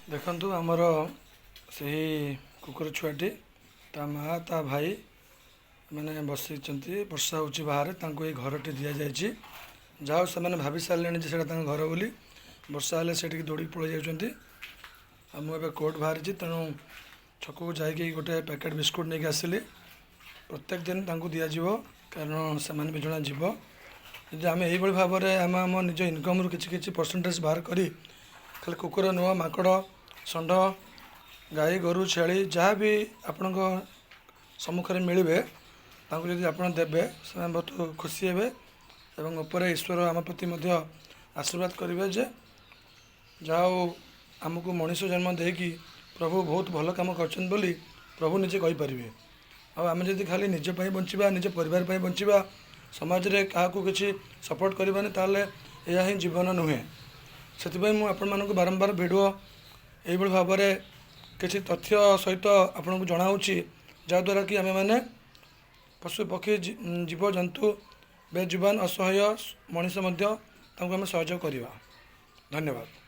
ଦେଖନ୍ତୁ ଆମର ସେହି କୁକୁର ଛୁଆଟି ତା ମା ତା ଭାଇ ମାନେ ବସିଛନ୍ତି। ବର୍ଷା ହେଉଛି ବାହାରେ, ତାଙ୍କୁ ଏଇ ଘରଟି ଦିଆଯାଇଛି। ଯାହା ହଉ ସେମାନେ ଭାବି ସାରିଲେଣି ଯେ ସେଇଟା ତାଙ୍କ ଘର ବୋଲି। ବର୍ଷା ହେଲେ ସେଠିକି ଦୌଡ଼ିକି ପଳେଇ ଯାଉଛନ୍ତି। ଆଉ ମୁଁ ଏବେ କୋର୍ଟ ବାହାରିଛି, ତେଣୁ ଛକକୁ ଯାଇକି ଗୋଟେ ପ୍ୟାକେଟ୍ ବିସ୍କୁଟ୍ ନେଇକି ଆସିଲି। ପ୍ରତ୍ୟେକ ଦିନ ତାଙ୍କୁ ଦିଆଯିବ, କାରଣ ସେମାନେ ବି ଜଣେ ଯିବ। ଯଦି ଆମେ ଏଇଭଳି ଭାବରେ ଆମେ ଆମ ନିଜ ଇନକମ୍ରୁ କିଛି କିଛି ପରସେଣ୍ଟେଜ୍ ବାହାର କରି ଖାଲି କୁକୁର ନୁହଁ, ମାଙ୍କଡ଼, ଷଣ୍ଢ, ଗାଈ ଗୋରୁ ଛେଳି ଯାହା ବି ଆପଣଙ୍କ ସମ୍ମୁଖରେ ମିଳିବେ, ତାଙ୍କୁ ଯଦି ଆପଣ ଦେବେ, ସେମାନେ ବହୁତ ଖୁସି ହେବେ ଏବଂ ଉପରେ ଈଶ୍ୱର ଆମ ପ୍ରତି ମଧ୍ୟ ଆଶୀର୍ବାଦ କରିବେ ଯେ ଯାହା ହଉ ଆମକୁ ମଣିଷ ଜନ୍ମ ଦେଇକି ପ୍ରଭୁ ବହୁତ ଭଲ କାମ କରିଛନ୍ତି ବୋଲି ପ୍ରଭୁ ନିଜେ କହିପାରିବେ। ଆଉ ଆମେ ଯଦି ଖାଲି ନିଜ ପାଇଁ ବଞ୍ଚିବା, ନିଜ ପରିବାର ପାଇଁ ବଞ୍ଚିବା, ସମାଜରେ କାହାକୁ କିଛି ସପୋର୍ଟ କରିବାନି, ତାହେଲେ ଏହା ହିଁ ଜୀବନ ନୁହେଁ। ସେଥିପାଇଁ ମୁଁ ଆପଣମାନଙ୍କୁ ବାରମ୍ବାର ଭିଡ଼ିଓ ଏଇଭଳି ଭାବରେ କିଛି ତଥ୍ୟ ସହିତ ଆପଣଙ୍କୁ ଜଣାଉଛି, ଯାହାଦ୍ୱାରା କି ଆମେମାନେ ପଶୁପକ୍ଷୀ ଜୀବଜନ୍ତୁ ବେଜୁବାନ ଅସହାୟ ମଣିଷ ମଧ୍ୟ ତାଙ୍କୁ ଆମେ ସହଯୋଗ କରିବା। ଧନ୍ୟବାଦ।